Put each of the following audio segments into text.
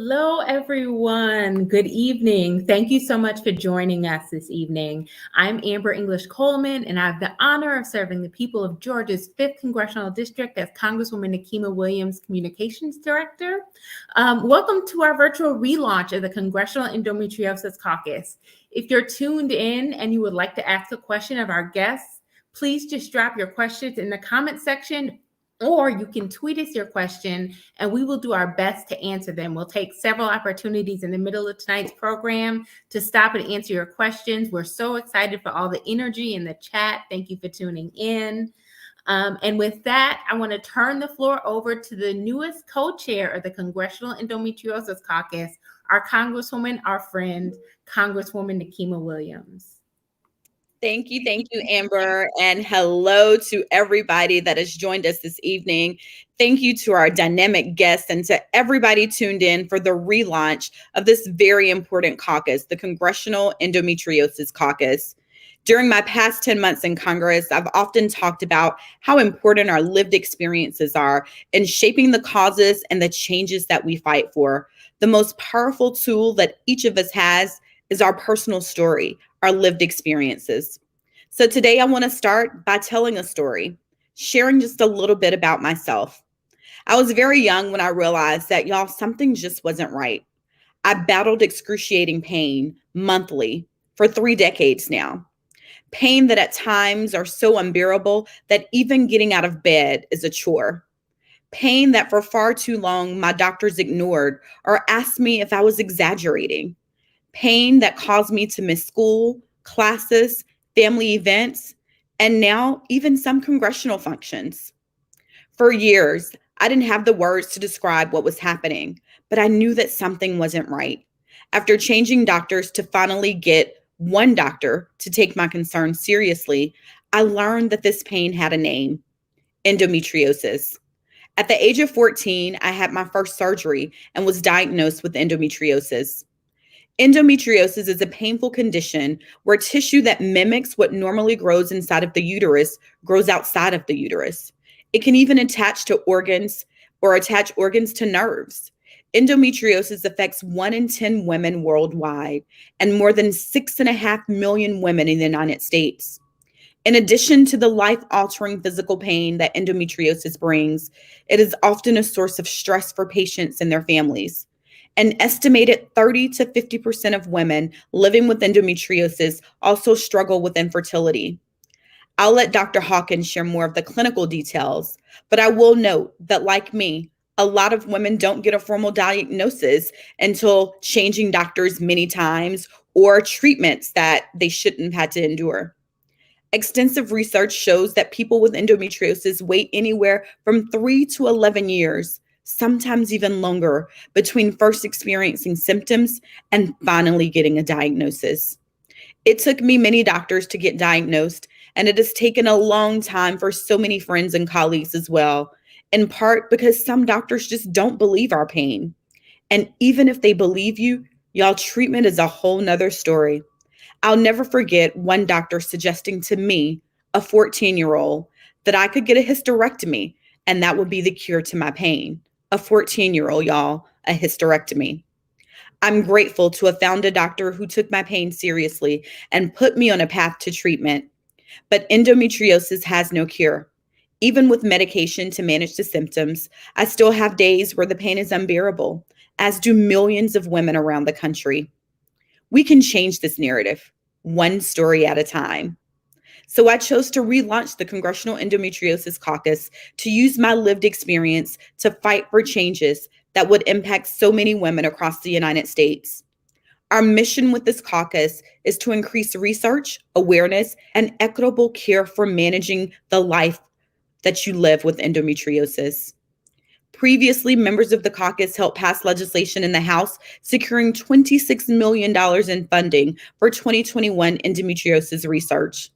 Hello, everyone. Good evening. Thank you so much for joining us this evening. I'm Amber English Coleman, and I have the honor of serving the people of Georgia's 5th Congressional District as Congresswoman Nikema Williams Communications Director. Welcome to our virtual relaunch of the Congressional Endometriosis Caucus. If you're tuned in and you would like to ask a question of our guests, please just drop your questions in the comment section, or you can tweet us your question and we will do our best to answer them. We'll take several opportunities in the middle of tonight's program to stop and answer your questions. We're so excited for all the energy in the chat. Thank you for tuning in. And with that, I want to turn the floor over to the newest co-chair of the Congressional Endometriosis Caucus, our Congresswoman, our friend, Congresswoman Nikema Williams. Thank you, Amber, and hello to everybody that has joined us this evening. Thank you to our dynamic guests and to everybody tuned in for the relaunch of this very important caucus, the Congressional Endometriosis Caucus. During my past 10 months in Congress, I've often talked about how important our lived experiences are in shaping the causes and the changes that we fight for. The most powerful tool that each of us has is our personal story, our lived experiences. So today I want to start by telling a story, sharing just a little bit about myself. I was very young when I realized that, y'all, something just wasn't right. I battled excruciating pain monthly for 3 decades now. Pain that at times are so unbearable that even getting out of bed is a chore. Pain that for far too long my doctors ignored or asked me if I was exaggerating. Pain that caused me to miss school, classes, family events, and now even some congressional functions. For years, I didn't have the words to describe what was happening, but I knew that something wasn't right. After changing doctors to finally get one doctor to take my concerns seriously, I learned that this pain had a name: endometriosis. At the age of 14, I had my first surgery and was diagnosed with endometriosis. Endometriosis is a painful condition where tissue that mimics what normally grows inside of the uterus grows outside of the uterus. It can even attach to organs or attach organs to nerves. Endometriosis affects 1 in 10 women worldwide and more than 6.5 million women in the United States. In addition to the life-altering physical pain that endometriosis brings, it is often a source of stress for patients and their families. An estimated 30 to 50% of women living with endometriosis also struggle with infertility. I'll let Dr. Hawkins share more of the clinical details, but I will note that, like me, a lot of women don't get a formal diagnosis until changing doctors many times or treatments that they shouldn't have had to endure. Extensive research shows that people with endometriosis wait anywhere from 3 to 11 years, sometimes even longer, between first experiencing symptoms and finally getting a diagnosis. It took me many doctors to get diagnosed, and it has taken a long time for so many friends and colleagues as well, in part because some doctors just don't believe our pain. And even if they believe you, y'all, treatment is a whole nother story. I'll never forget one doctor suggesting to me, a 14-year-old, that I could get a hysterectomy, and that would be the cure to my pain. A 14-year-old, y'all, a hysterectomy. I'm grateful to have found a doctor who took my pain seriously and put me on a path to treatment. But endometriosis has no cure. Even with medication to manage the symptoms, I still have days where the pain is unbearable, as do millions of women around the country. We can change this narrative, one story at a time. So I chose to relaunch the Congressional Endometriosis Caucus to use my lived experience to fight for changes that would impact so many women across the United States. Our mission with this caucus is to increase research, awareness, and equitable care for managing the life that you live with endometriosis. Previously, members of the caucus helped pass legislation in the House securing $26 million in funding for 2021 endometriosis research.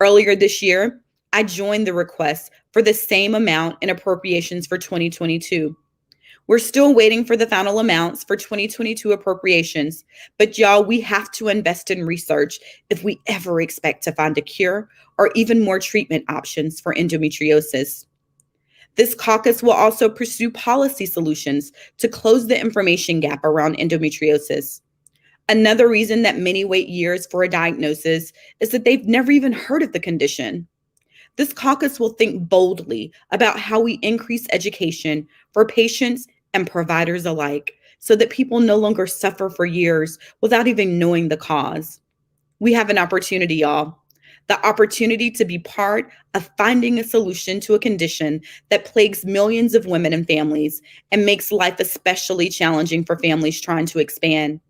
Earlier this year, I joined the request for the same amount in appropriations for 2022. We're still waiting for the final amounts for 2022 appropriations, but y'all, we have to invest in research if we ever expect to find a cure or even more treatment options for endometriosis. This caucus will also pursue policy solutions to close the information gap around endometriosis. Another reason that many wait years for a diagnosis is that they've never even heard of the condition. This caucus will think boldly about how we increase education for patients and providers alike so that people no longer suffer for years without even knowing the cause. We have an opportunity, y'all. The opportunity to be part of finding a solution to a condition that plagues millions of women and families and makes life especially challenging for families trying to expand.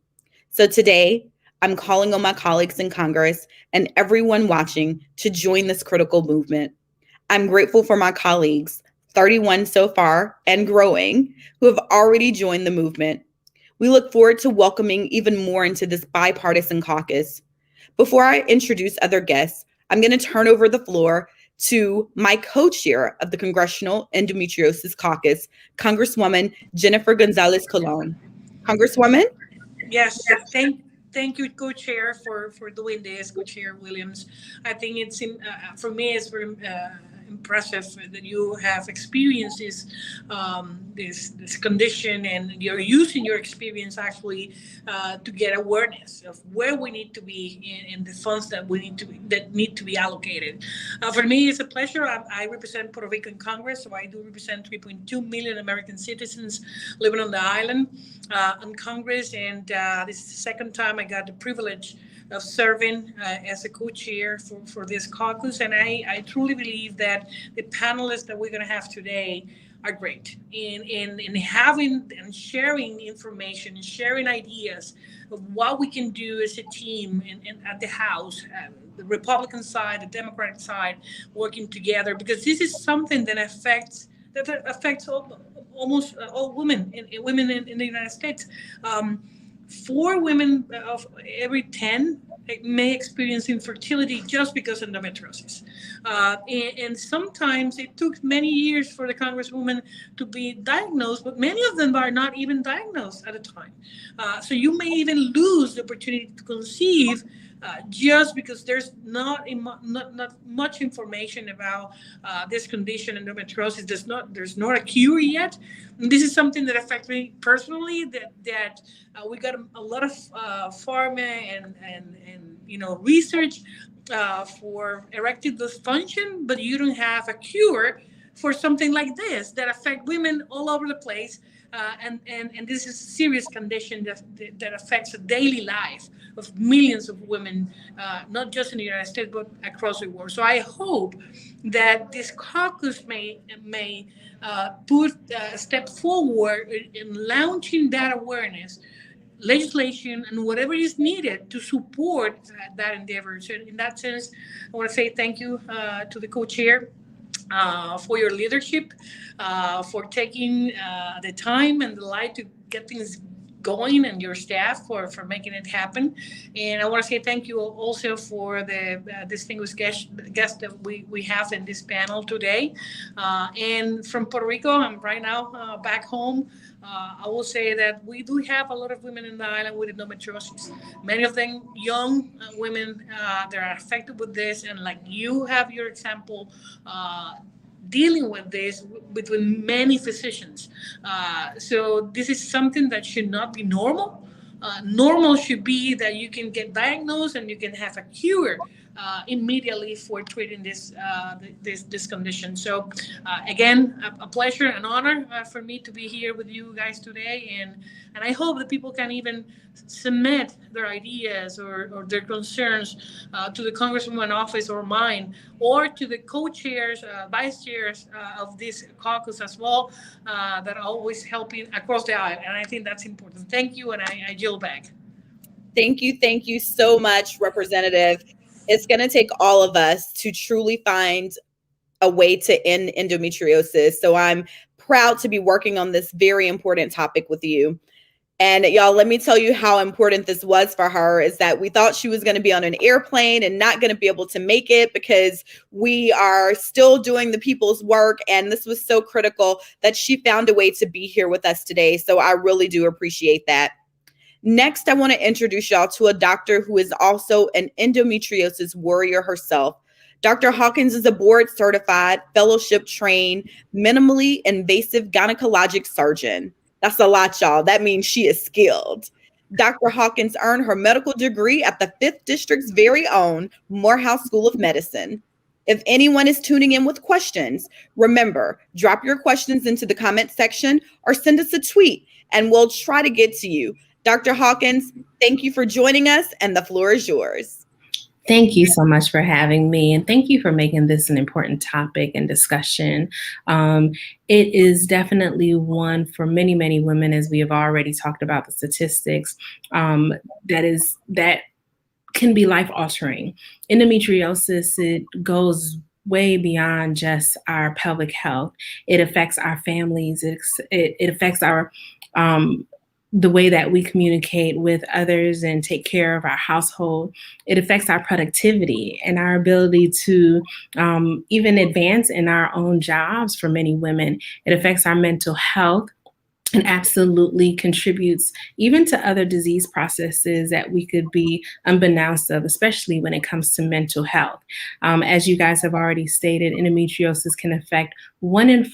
So today, I'm calling on my colleagues in Congress and everyone watching to join this critical movement. I'm grateful for my colleagues, 31 so far and growing, who have already joined the movement. We look forward to welcoming even more into this bipartisan caucus. Before I introduce other guests, I'm going to turn over the floor to my co-chair of the Congressional Endometriosis Caucus, Congresswoman Jennifer Gonzalez Colon. Congresswoman? Yes, thank you, co-chair, for doing this, co-chair Williams. I think it's for me it's very impressive that you have experienced this condition, and you're using your experience actually to get awareness of where we need to be in the funds that need to be allocated. For me, it's a pleasure. I represent Puerto Rico in Congress, so I do represent 3.2 million American citizens living on the island in Congress, and this is the second time I got the privilege of serving as a co-chair for this caucus. And I truly believe that the panelists that we're going to have today are great in having and sharing information and sharing ideas of what we can do as a team at the House, the Republican side, the Democratic side, working together, because this is something that affects almost all women in the United States. 4 women of every 10 may experience infertility just because of endometriosis. And sometimes it took many years for the Congresswoman to be diagnosed, but many of them are not even diagnosed at a time. So you may even lose the opportunity to conceive just because there's not much information about this condition, endometriosis. There's not a cure yet. And this is something that affects me personally. That we got a lot of pharma and research for erectile dysfunction, but you don't have a cure for something like this that affect women all over the place. And this is a serious condition that affects the daily life of millions of women, not just in the United States, but across the world. So I hope that this caucus may put a step forward in launching that awareness, legislation, and whatever is needed to support that endeavor. So in that sense, I want to say thank you to the co-chair for your leadership, for taking the time and the light to get things going, and your staff for making it happen. And I want to say thank you also for the distinguished guest that we have in this panel today. And from Puerto Rico, I'm right now back home. I will say that we do have a lot of women in the island with endometriosis. Many of them young women that are affected with this, and like you have your example, dealing with this between many physicians. So this is something that should not be normal. Normal should be that you can get diagnosed and you can have a cure immediately for treating this condition. So again, a pleasure, an honor for me to be here with you guys today, and I hope that people can even submit their ideas or their concerns to the Congresswoman office or mine, or to the co-chairs, vice chairs of this caucus as well, that are always helping across the aisle. And I think that's important. Thank you, and I yield back. Thank you so much, Representative. It's going to take all of us to truly find a way to end endometriosis. So I'm proud to be working on this very important topic with you. And y'all, let me tell you how important this was for her, is that we thought she was going to be on an airplane and not going to be able to make it because we are still doing the people's work. And this was so critical that she found a way to be here with us today. So I really do appreciate that. Next, I want to introduce y'all to a doctor who is also an endometriosis warrior herself, Dr. Hawkins is a board certified, fellowship trained, minimally invasive gynecologic surgeon. That's a lot, y'all. That means she is skilled. Dr. Hawkins earned her medical degree at the 5th District's very own Morehouse School of Medicine. If anyone is tuning in with questions, remember, drop your questions into the comment section or send us a tweet and we'll try to get to you. Dr. Hawkins, thank you for joining us and the floor is yours. Thank you so much for having me, and thank you for making this an important topic and discussion. It is definitely one for many, many women, as we have already talked about the statistics, that can be life-altering. Endometriosis, it goes way beyond just our pelvic health. It affects our families. It affects our the way that we communicate with others and take care of our household. It affects our productivity and our ability to even advance in our own jobs for many women. It affects our mental health and absolutely contributes even to other disease processes that we could be unbeknownst of, especially when it comes to mental health. As you guys have already stated, endometriosis can affect 1 in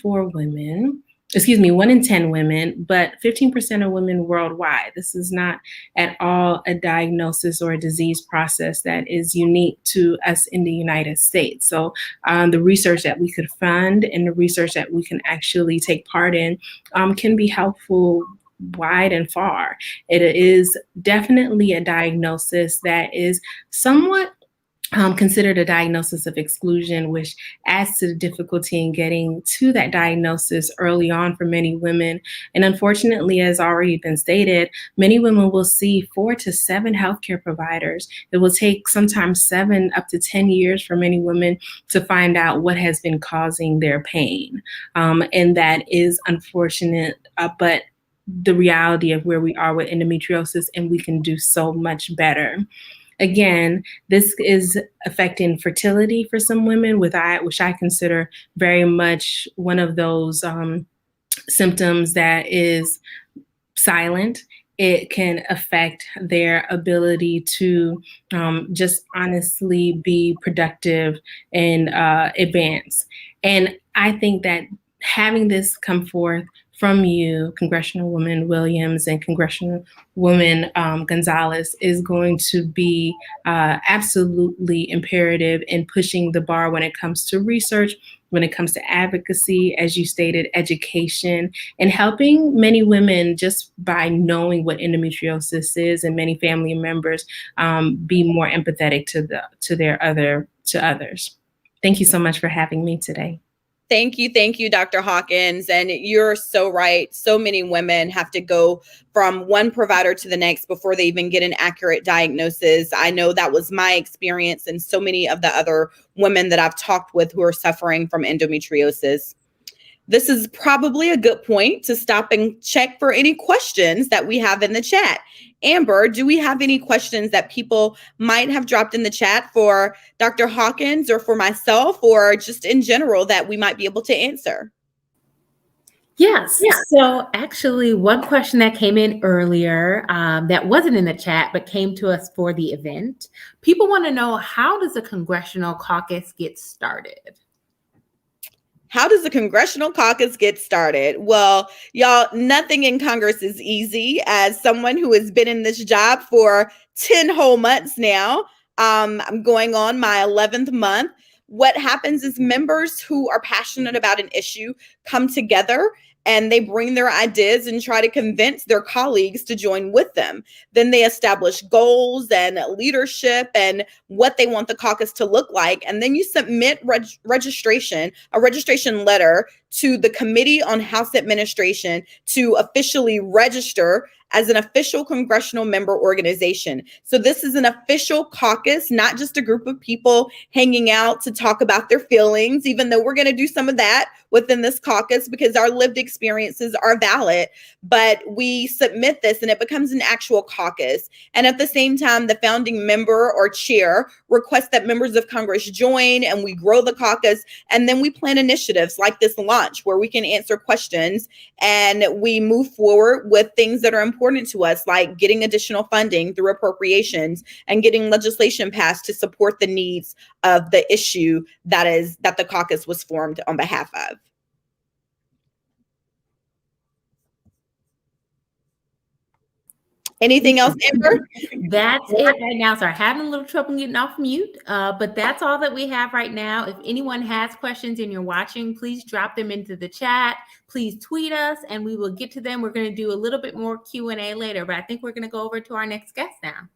10 women, but 15% of women worldwide. This is not at all a diagnosis or a disease process that is unique to us in the United States. So the research that we could fund and the research that we can actually take part in can be helpful wide and far. It is definitely a diagnosis that is somewhat considered a diagnosis of exclusion, which adds to the difficulty in getting to that diagnosis early on for many women. And unfortunately, as already been stated, many women will see 4 to 7 healthcare providers. It will take sometimes 7 up to 10 years for many women to find out what has been causing their pain. And that is unfortunate, but the reality of where we are with endometriosis, and we can do so much better. Again, this is affecting fertility for some women, which I consider very much one of those symptoms that is silent. It can affect their ability to just honestly be productive and advance. And I think that having this come forth from you, Congresswoman Williams and Congresswoman Gonzalez, is going to be absolutely imperative in pushing the bar when it comes to research, when it comes to advocacy, as you stated, education, and helping many women just by knowing what endometriosis is, and many family members be more empathetic to others. Thank you so much for having me today. Thank you, Dr. Hawkins. And you're so right. So many women have to go from one provider to the next before they even get an accurate diagnosis. I know that was my experience and so many of the other women that I've talked with who are suffering from endometriosis. This is probably a good point to stop and check for any questions that we have in the chat. Amber, do we have any questions that people might have dropped in the chat for Dr. Hawkins or for myself, or just in general that we might be able to answer? Yes. So actually, one question that came in earlier that wasn't in the chat, but came to us for the event. People want to know, how does a congressional caucus get started? How does the Congressional Caucus get started? Well, y'all, nothing in Congress is easy. As someone who has been in this job for 10 whole months now, I'm going on my 11th month. What happens is members who are passionate about an issue come together and they bring their ideas and try to convince their colleagues to join with them. Then they establish goals and leadership and what they want the caucus to look like. And then you submit a registration letter to the Committee on House Administration to officially register as an official congressional member organization. So this is an official caucus, not just a group of people hanging out to talk about their feelings, even though we're going to do some of that within this caucus because our lived experiences are valid, but we submit this and it becomes an actual caucus. And at the same time, the founding member or chair requests that members of Congress join, and we grow the caucus. And then we plan initiatives like this launch where we can answer questions and we move forward with things that are important to us, like getting additional funding through appropriations and getting legislation passed to support the needs of the issue that the caucus was formed on behalf of. Anything else, Amber? That's it right now. Sorry, having a little trouble getting off mute, but that's all that we have right now. If anyone has questions and you're watching, please drop them into the chat. Please tweet us and we will get to them. We're going to do a little bit more Q&A later, but I think we're going to go over to our next guest now.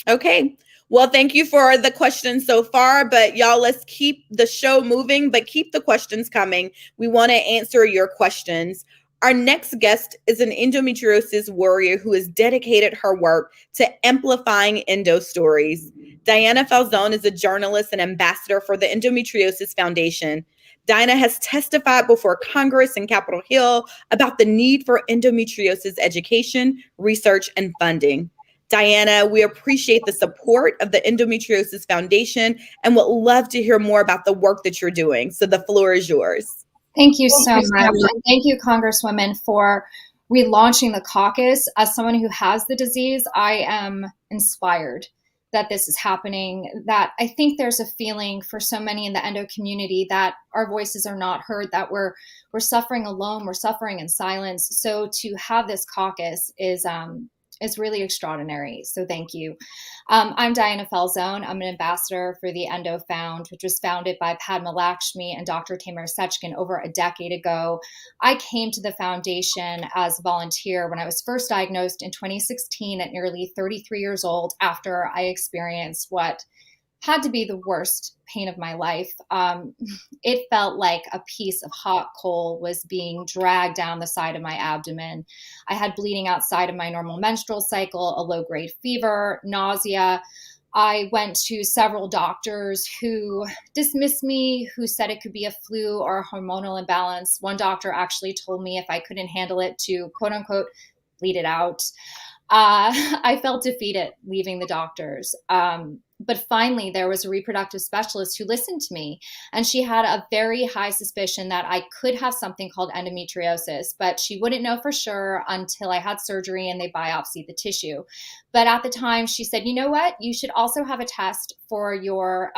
Okay. Well, thank you for the questions so far, but y'all, let's keep the show moving, but keep the questions coming. We want to answer your questions. Our next guest is an endometriosis warrior who has dedicated her work to amplifying endo stories. Diana Falzone is a journalist and ambassador for the Endometriosis Foundation. Diana has testified before Congress and Capitol Hill about the need for endometriosis education, research, and funding. Diana, we appreciate the support of the Endometriosis Foundation and would love to hear more about the work that you're doing. So the floor is yours. Thank you so much. And thank you, Congresswoman, for relaunching the caucus. As someone who has the disease, I am inspired that this is happening, that I think there's a feeling for so many in the endo community that our voices are not heard, that we're suffering alone, we're suffering in silence. So to have this caucus is really extraordinary. So thank you. I'm Diana Falzone. I'm an ambassador for the Endo Found, which was founded by Padma Lakshmi and Dr. Tamer Sechkin over a decade ago. I came to the foundation as a volunteer when I was first diagnosed in 2016 at nearly 33 years old after I experienced what had to be the worst pain of my life. It felt like a piece of hot coal was being dragged down the side of my abdomen. I had bleeding outside of my normal menstrual cycle, a low-grade fever, nausea. I went to several doctors who dismissed me, who said it could be a flu or a hormonal imbalance. One doctor actually told me if I couldn't handle it to, quote unquote, bleed it out. I felt defeated leaving the doctors. But finally, there was a reproductive specialist who listened to me, and she had a very high suspicion that I could have something called endometriosis, but she wouldn't know for sure until I had surgery and they biopsied the tissue. But at the time, she said, you know what? You should also have a test for your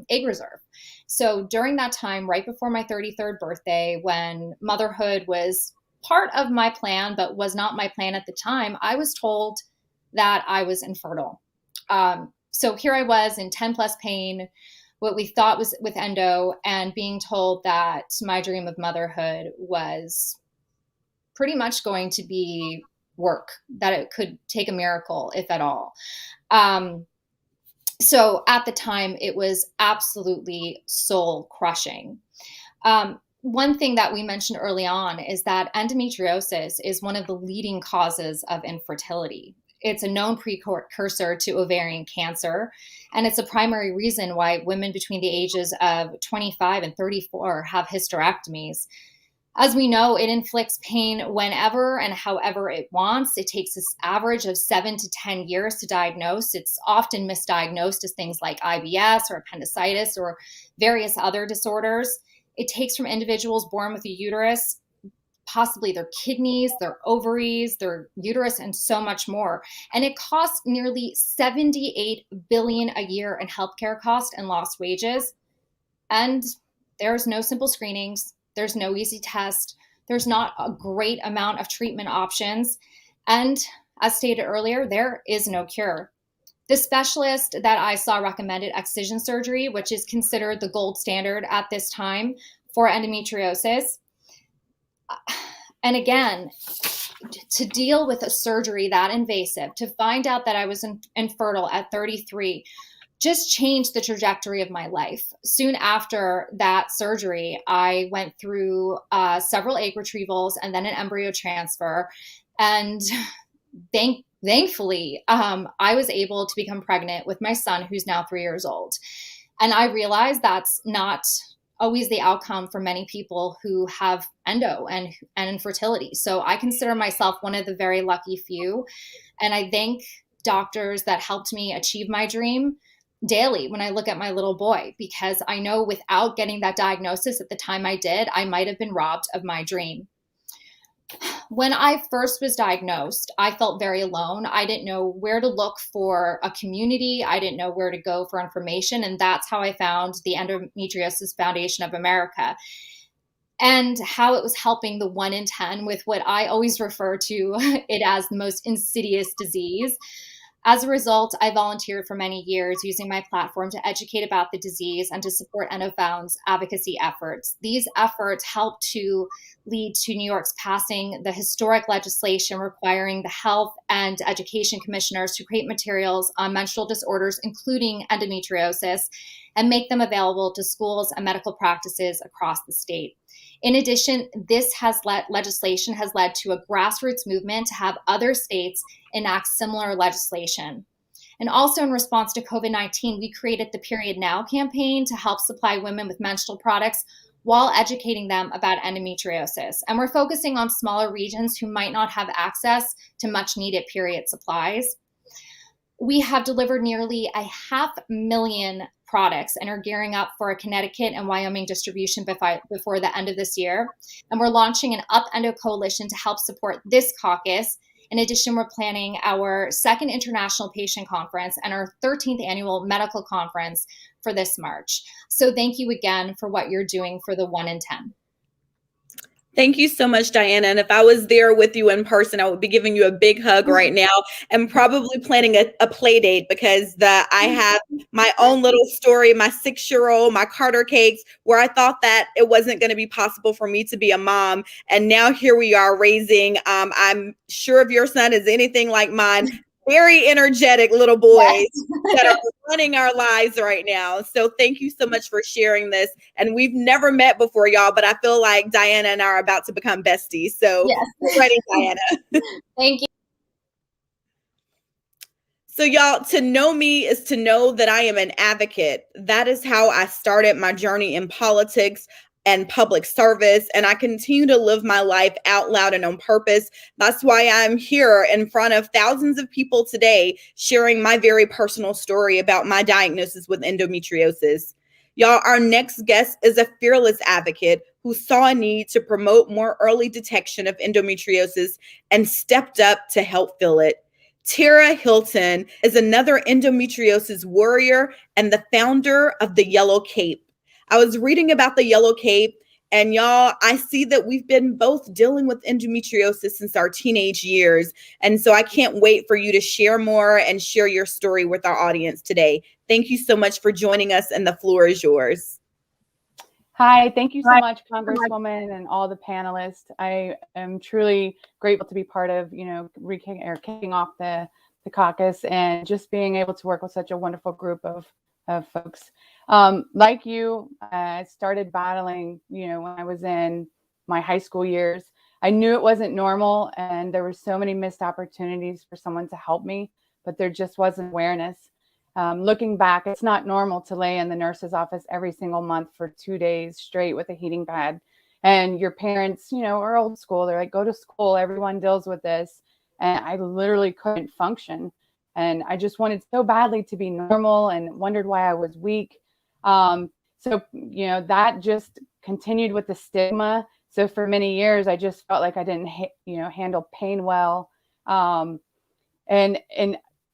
egg reserve. So during that time, right before my 33rd birthday, when motherhood was part of my plan, but was not my plan at the time, I was told that I was infertile. So here I was in 10 plus pain, what we thought was with endo, and being told that my dream of motherhood was pretty much going to be work, that it could take a miracle, if at all. So at the time, it was absolutely soul crushing. One thing that we mentioned early on is that endometriosis is one of the leading causes of infertility. It's a known precursor to ovarian cancer, and it's a primary reason why women between the ages of 25 and 34 have hysterectomies. As we know, it inflicts pain whenever and however it wants. It takes an average of 7 to 10 years to diagnose. It's often misdiagnosed as things like IBS or appendicitis or various other disorders. It takes from individuals born with a uterus, possibly their kidneys, their ovaries, their uterus, and so much more. And it costs nearly $78 billion a year in healthcare costs and lost wages. And there's no simple screenings. There's no easy test. There's not a great amount of treatment options. And as stated earlier, there is no cure. The specialist that I saw recommended excision surgery, which is considered the gold standard at this time for endometriosis. And again, to deal with a surgery that invasive, to find out that I was infertile at 33, just changed the trajectory of my life. Soon after that surgery, I went through several egg retrievals and then an embryo transfer. And thankfully, I was able to become pregnant with my son, who's now 3 years old. And I realized that's not always the outcome for many people who have endo and infertility. So I consider myself one of the very lucky few. And I thank doctors that helped me achieve my dream daily when I look at my little boy, because I know without getting that diagnosis at the time I did, I might have been robbed of my dream. When I first was diagnosed, I felt very alone. I didn't know where to look for a community. I didn't know where to go for information. And that's how I found the Endometriosis Foundation of America, and how it was helping the 1 in 10 with what I always refer to it as the most insidious disease. As a result, I volunteered for many years using my platform to educate about the disease and to support EndoFound's advocacy efforts. These efforts helped to lead to New York's passing the historic legislation requiring the health and education commissioners to create materials on menstrual disorders, including endometriosis, and make them available to schools and medical practices across the state. In addition, legislation has led to a grassroots movement to have other states enact similar legislation. And also in response to COVID-19, we created the Period Now campaign to help supply women with menstrual products while educating them about endometriosis. And we're focusing on smaller regions who might not have access to much needed period supplies. We have delivered nearly 500,000 products and are gearing up for a Connecticut and Wyoming distribution before the end of this year. And we're launching an Up Endo Coalition to help support this caucus. In addition, we're planning our 2nd International Patient Conference and our 13th Annual Medical Conference for this March. So thank you again for what you're doing for the 1 in 10. Thank you so much, Diana. And if I was there with you in person, I would be giving you a big hug right now and probably planning a play date, because I have my own little story, my 6-year-old, my Carter cakes, where I thought that it wasn't going to be possible for me to be a mom. And now here we are raising, I'm sure if your son is anything like mine, very energetic little boys that are running our lives right now. So thank you so much for sharing this. And we've never met before, y'all, but I feel like Diana and I are about to become besties. So get ready, Diana. Thank you. So y'all, to know me is to know that I am an advocate. That is how I started my journey in politics and public service, and I continue to live my life out loud and on purpose. That's why I'm here in front of thousands of people today, sharing my very personal story about my diagnosis with endometriosis. Y'all, our next guest is a fearless advocate who saw a need to promote more early detection of endometriosis and stepped up to help fill it. Tara Hilton is another endometriosis warrior and the founder of the Yellow Cape. I was reading about the Yellow Cape, and y'all, I see that we've been both dealing with endometriosis since our teenage years. And so I can't wait for you to share more and share your story with our audience today. Thank you so much for joining us, and the floor is yours. Hi, thank you so much, Congresswoman, and all the panelists. I am truly grateful to be part of, kicking off the caucus and just being able to work with such a wonderful group of folks. Like you, I started battling, when I was in my high school years. I knew it wasn't normal, and there were so many missed opportunities for someone to help me, but there just wasn't awareness. Looking back, it's not normal to lay in the nurse's office every single month for 2 days straight with a heating pad. And your parents, are old school. They're like, go to school. Everyone deals with this. And I literally couldn't function. And I just wanted so badly to be normal and wondered why I was weak. So, that just continued with the stigma. So for many years, I just felt like I didn't, handle pain well. And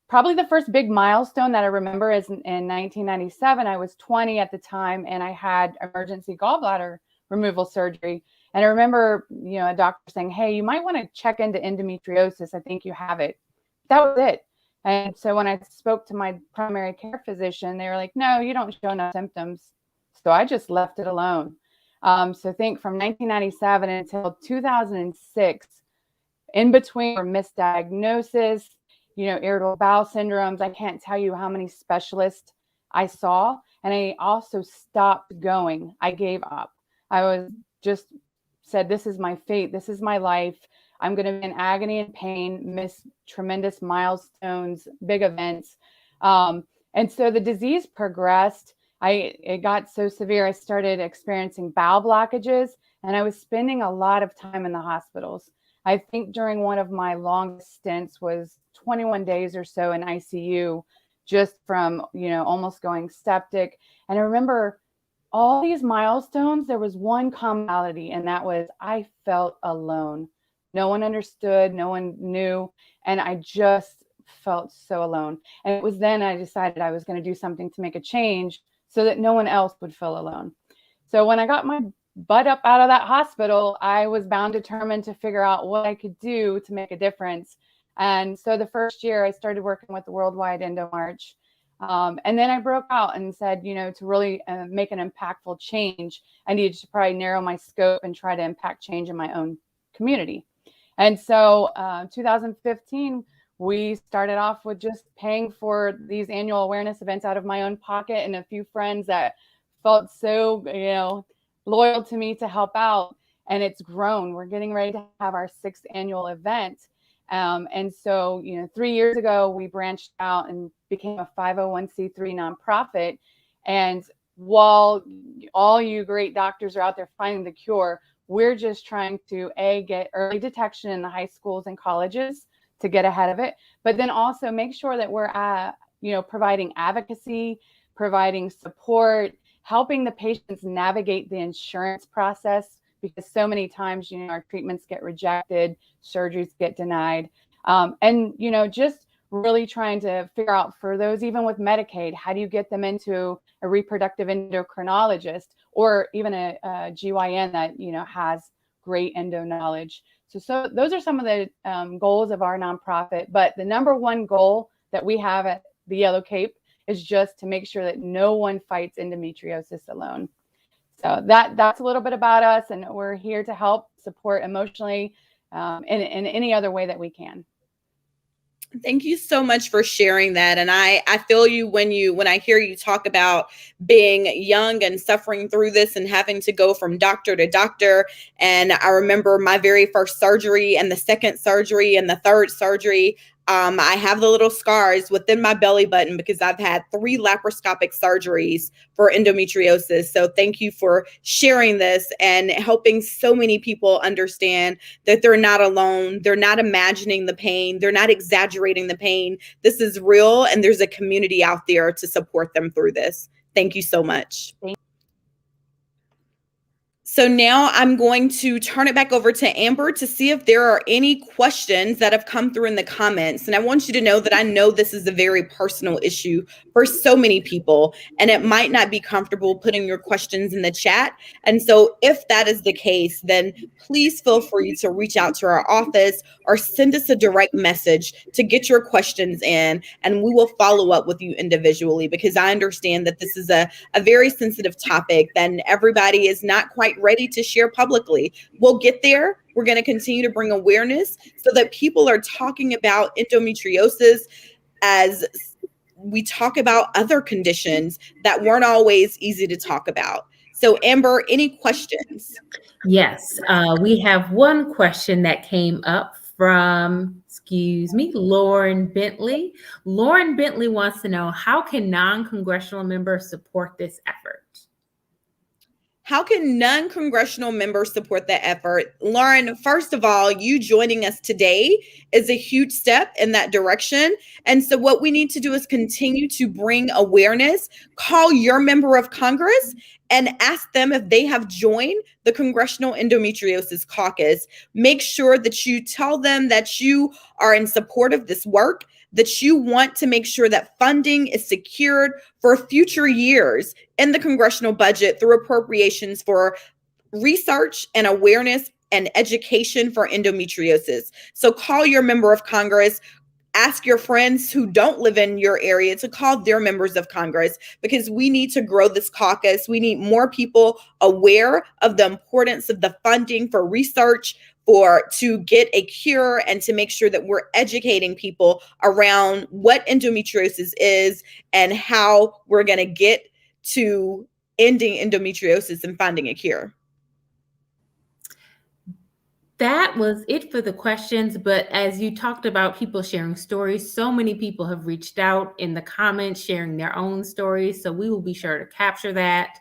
probably the first big milestone that I remember is in 1997. I was 20 at the time, and I had emergency gallbladder removal surgery. And I remember, a doctor saying, hey, you might want to check into endometriosis. I think you have it. That was it. And so when I spoke to my primary care physician, they were like, no, you don't show no symptoms. So I just left it alone. So think from 1997 until 2006, in between were misdiagnosis, irritable bowel syndromes. I can't tell you how many specialists I saw. And I also stopped going. I gave up. I was just said, this is my fate. This is my life. I'm going to be in agony and pain, miss tremendous milestones, big events. And so the disease progressed. it got so severe, I started experiencing bowel blockages, and I was spending a lot of time in the hospitals. I think during one of my longest stints was 21 days or so in ICU, just from, almost going septic. And I remember all these milestones, there was one commonality, and that was I felt alone. No one understood, no one knew, and I just felt so alone. And it was then I decided I was going to do something to make a change so that no one else would feel alone. So when I got my butt up out of that hospital, I was bound determined to figure out what I could do to make a difference. And so the first year I started working with the Worldwide Endo March. And then I broke out and said, to really make an impactful change, I needed to probably narrow my scope and try to impact change in my own community. And so 2015, we started off with just paying for these annual awareness events out of my own pocket and a few friends that felt so, loyal to me to help out. And it's grown. We're getting ready to have our 6th annual event. And so, 3 years ago, we branched out and became a 501c3 nonprofit. And while all you great doctors are out there finding the cure, we're just trying to get early detection in the high schools and colleges to get ahead of it, but then also make sure that we're providing advocacy, providing support, helping the patients navigate the insurance process, because so many times, our treatments get rejected, surgeries get denied. And, just really trying to figure out for those, even with Medicaid, how do you get them into a reproductive endocrinologist or even a GYN that, has great endo knowledge. So those are some of the goals of our nonprofit. But the number one goal that we have at the Yellow Cape is just to make sure that no one fights endometriosis alone. So that's a little bit about us, and we're here to help support emotionally in any other way that we can. Thank you so much for sharing that. And I feel you when I hear you talk about being young and suffering through this and having to go from doctor to doctor. And I remember my very first surgery and the second surgery and the third surgery. I have the little scars within my belly button because I've had 3 laparoscopic surgeries for endometriosis. So thank you for sharing this and helping so many people understand that they're not alone. They're not imagining the pain. They're not exaggerating the pain. This is real, and there's a community out there to support them through this. Thank you so much. Thank you. So now I'm going to turn it back over to Amber to see if there are any questions that have come through in the comments. And I want you to know that I know this is a very personal issue for so many people, and it might not be comfortable putting your questions in the chat. And so if that is the case, then please feel free to reach out to our office or send us a direct message to get your questions in, and we will follow up with you individually, because I understand that this is a very sensitive topic and everybody is not quite ready to share publicly. We'll get there. We're going to continue to bring awareness so that people are talking about endometriosis as we talk about other conditions that weren't always easy to talk about. So Amber, any questions? Yes, we have one question that came up from, Lauren Bentley. Lauren Bentley wants to know, how can non-congressional members support this effort? How can non-congressional members support the effort? Lauren, first of all, you joining us today is a huge step in that direction. And so what we need to do is continue to bring awareness. Call your member of Congress and ask them if they have joined the Congressional Endometriosis Caucus. Make sure that you tell them that you are in support of this work, that you want to make sure that funding is secured for future years in the congressional budget through appropriations for research and awareness and education for endometriosis. So call your member of Congress. Ask your friends who don't live in your area to call their members of Congress, because we need to grow this caucus. We need more people aware of the importance of the funding for research, to get a cure, and to make sure that we're educating people around what endometriosis is and how we're going to get to ending endometriosis and finding a cure. That was it for the questions, but as you talked about people sharing stories, so many people have reached out in the comments sharing their own stories. So we will be sure to capture that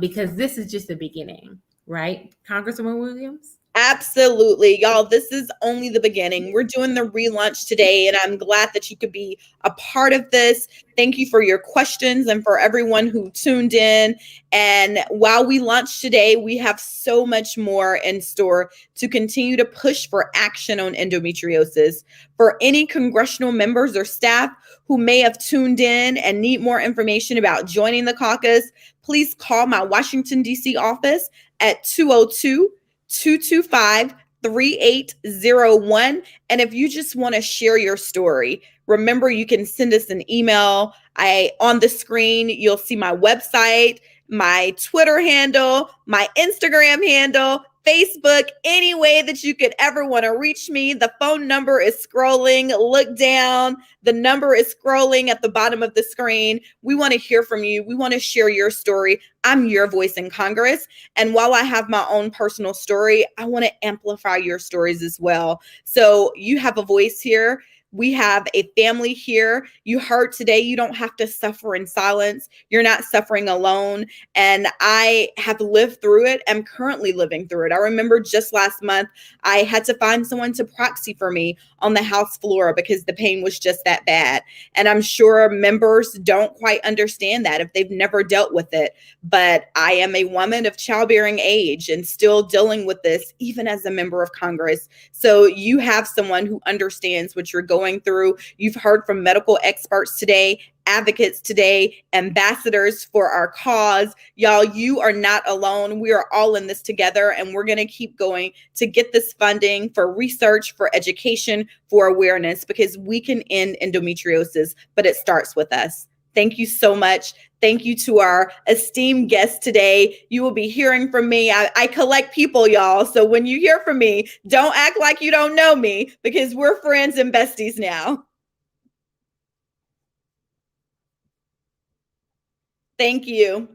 because this is just the beginning, right? Congresswoman Williams? Absolutely. Y'all, this is only the beginning. We're doing the relaunch today, and I'm glad that you could be a part of this. Thank you for your questions and for everyone who tuned in. And while we launch today, we have so much more in store to continue to push for action on endometriosis. For any congressional members or staff who may have tuned in and need more information about joining the caucus, please call my Washington, D.C. office at 202-225-3801. And if you just want to share your story, remember you can send us an email. On the screen, you'll see my website, my Twitter handle, my Instagram handle, Facebook, any way that you could ever want to reach me. The phone number is scrolling. Look down. The number is scrolling at the bottom of the screen. We want to hear from you. We want to share your story. I'm your voice in Congress. And while I have my own personal story, I want to amplify your stories as well. So you have a voice here. We have a family here. You heard today, you don't have to suffer in silence. You're not suffering alone. And I have lived through it. I'm currently living through it. I remember just last month, I had to find someone to proxy for me on the House floor because the pain was just that bad. And I'm sure members don't quite understand that if they've never dealt with it. But I am a woman of childbearing age and still dealing with this, even as a member of Congress. So you have someone who understands what you're going through. You've heard from medical experts today, advocates today, ambassadors for our cause. Y'all, you are not alone. We are all in this together, and we're going to keep going to get this funding for research, for education, for awareness, because we can end endometriosis, but it starts with us. Thank you so much. Thank you to our esteemed guests today. You will be hearing from me. I collect people, y'all. So when you hear from me, don't act like you don't know me because we're friends and besties now. Thank you.